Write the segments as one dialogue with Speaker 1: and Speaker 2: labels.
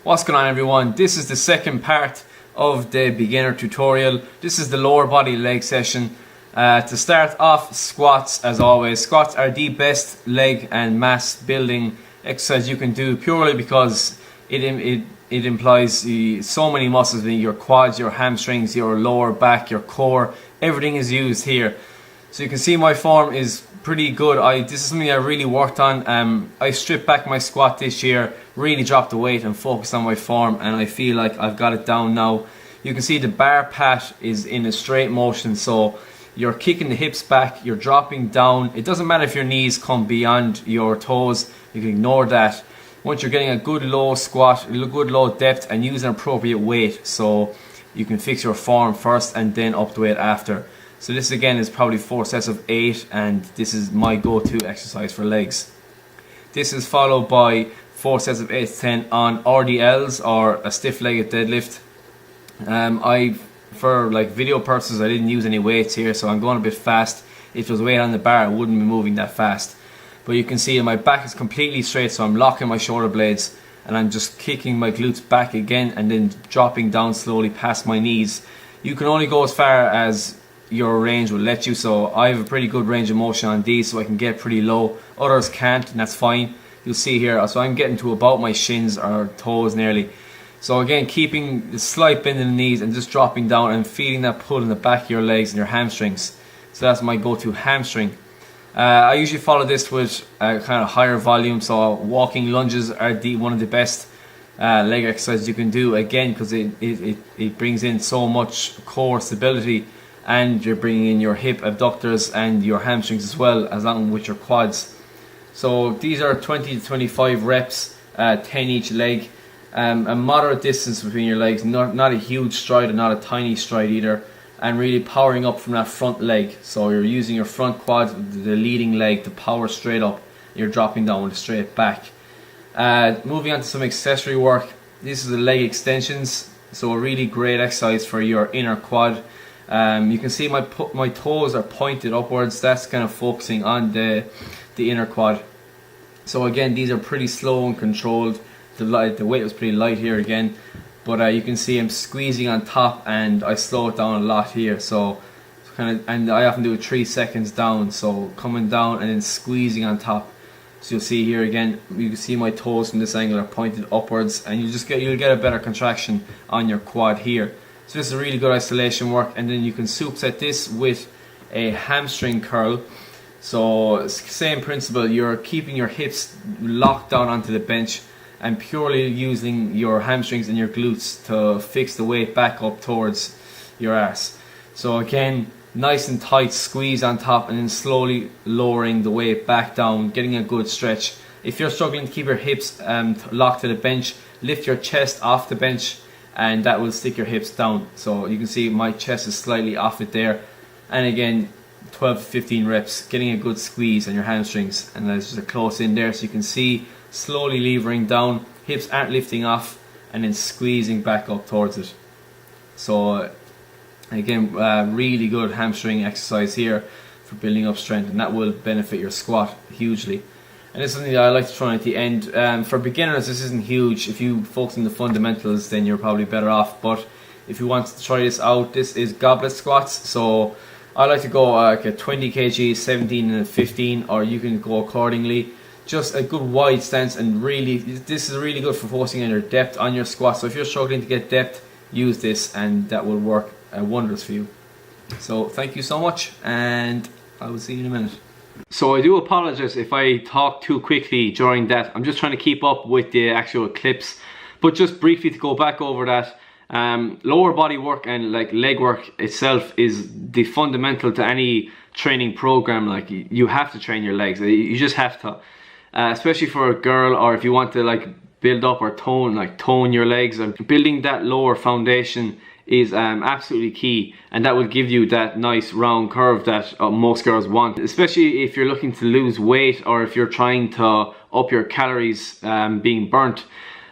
Speaker 1: What's going on, everyone? This is the second part of the beginner tutorial. This is the lower body leg session. To start off, squats as always. Squats are the best leg and mass building exercise you can do, purely because it implies so many muscles, your quads, your hamstrings, your lower back, your core. Everything is used here. So you can see my form is pretty good. This is something I really worked on. I stripped back my squat this year, really dropped the weight and focused on my form, and I feel like I've got it down now. You can see the bar pat is in a straight motion, so you're kicking the hips back, you're dropping down. It doesn't matter if your knees come beyond your toes, you can ignore that. Once you're getting a good low squat, a good low depth, and use an appropriate weight, so you can fix your form first and then up the weight after. So this again is probably 4 sets of 8, and this is my go-to exercise for legs. This is followed by 4 sets of 8 to 10 on RDLs, or a stiff-legged deadlift. For like video purposes, I didn't use any weights here, so I'm going a bit fast. If there was weight on the bar, I wouldn't be moving that fast. But you can see my back is completely straight, so I'm locking my shoulder blades and I'm just kicking my glutes back again and then dropping down slowly past my knees. You can only go as far as your range will let you, so I have a pretty good range of motion on these, so I can get pretty low. Others can't, and that's fine. You'll see here, so I'm getting to about my shins or toes nearly. So again, keeping the slight bend in the knees and just dropping down and feeling that pull in the back of your legs and your hamstrings. So that's my go-to hamstring. I usually follow this with kind of higher volume, so walking lunges are one of the best leg exercises you can do, again because it brings in so much core stability, and you're bringing in your hip abductors and your hamstrings as well, along with your quads. So these are 20 to 25 reps, 10 each leg. A moderate distance between your legs, not a huge stride and not a tiny stride either, and really powering up from that front leg. So you're using your front quad, the leading leg, to power straight up. You're dropping down with a straight back. Moving on to some accessory work. This is the leg extensions, so a really great exercise for your inner quad. You can see my toes are pointed upwards. That's kind of focusing on the inner quad. So again, these are pretty slow and controlled. The weight was pretty light here again, but you can see I'm squeezing on top, and I slow it down a lot here. So and I often do it 3 seconds down, so coming down and then squeezing on top. So you'll see here again, you can see my toes from this angle are pointed upwards, and you'll get a better contraction on your quad here. So this is a really good isolation work, and then you can superset this with a hamstring curl. So same principle, you're keeping your hips locked down onto the bench and purely using your hamstrings and your glutes to fix the weight back up towards your arse. So again, nice and tight squeeze on top, and then slowly lowering the weight back down, getting a good stretch. If you're struggling to keep your hips locked to the bench, lift your chest off the bench, and that will stick your hips down. So you can see my chest is slightly off it there, and again 12 to 15 reps, getting a good squeeze on your hamstrings. And there's just a close in there, so you can see slowly levering down, hips aren't lifting off, and then squeezing back up towards it. So again, really good hamstring exercise here for building up strength, and that will benefit your squat hugely. And this is something that I like to try at the end. For beginners, this isn't huge. If you focus on the fundamentals, then you're probably better off. But if you want to try this out, this is goblet squats. So I like to go like a 20 kg, 17 and a 15, or you can go accordingly. Just a good wide stance, and really, this is really good for focusing on your depth on your squat. So if you're struggling to get depth, use this, and that will work wonders for you. So thank you so much, and I will see you in a minute. So I do apologize if I talk too quickly during that. I'm just trying to keep up with the actual clips. But just briefly to go back over that, lower body work and like leg work itself is the fundamental to any training program. Like, you have to train your legs. You just have to, especially for a girl, or if you want to like build up or tone your legs. And building that lower foundation is absolutely key, and that will give you that nice round curve that most girls want, especially if you're looking to lose weight, or if you're trying to up your calories being burnt.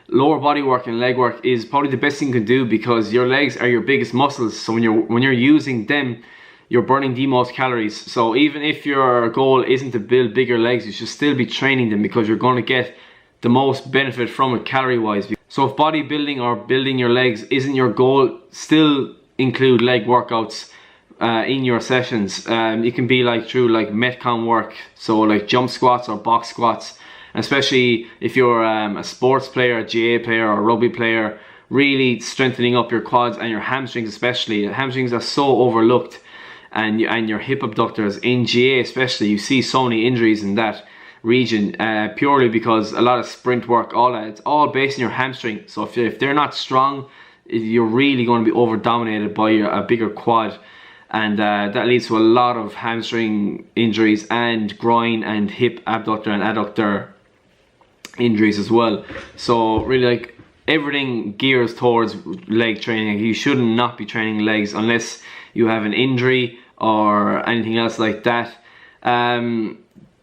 Speaker 1: Lower body work and leg work is probably the best thing you can do, because your legs are your biggest muscles, so when you're using them, you're burning the most calories. So even if your goal isn't to build bigger legs, you should still be training them, because you're going to get the most benefit from it calorie wise. So if bodybuilding or building your legs isn't your goal, still include leg workouts in your sessions. It can be like through like Metcon work, so like jump squats or box squats, and especially if you're a sports player, a GA player or a rugby player, really strengthening up your quads and your hamstrings especially. Hamstrings are so overlooked, and your hip abductors in GA especially, you see so many injuries in that region purely because a lot of sprint work, all that, it's all based on your hamstring. So if they're not strong, you're really going to be over dominated by a bigger quad, and that leads to a lot of hamstring injuries and groin and hip abductor and adductor injuries as well. So really, like, everything gears towards leg training. You should not be training legs unless you have an injury or anything else like that.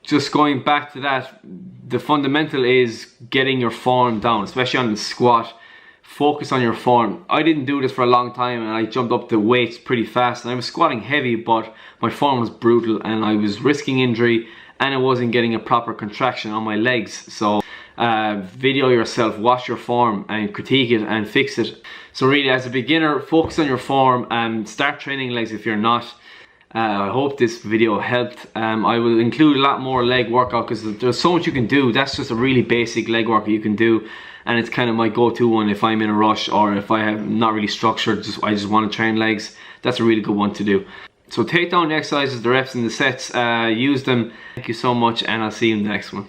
Speaker 1: Just going back to that, the fundamental is getting your form down, especially on the squat. Focus on your form. I didn't do this for a long time, and I jumped up the weights pretty fast, and I was squatting heavy, but my form was brutal and I was risking injury, and I wasn't getting a proper contraction on my legs. So video yourself, watch your form and critique it and fix it. So really, as a beginner, focus on your form and start training legs if you're not. I hope this video helped. I will include a lot more leg workout because there's so much you can do. That's just a really basic leg workout you can do, and it's kind of my go-to one if I'm in a rush or if I have not really structured, I just want to train legs. That's a really good one to do. So take down the exercises, the reps and the sets, use them. Thank you so much, and I'll see you in the next one.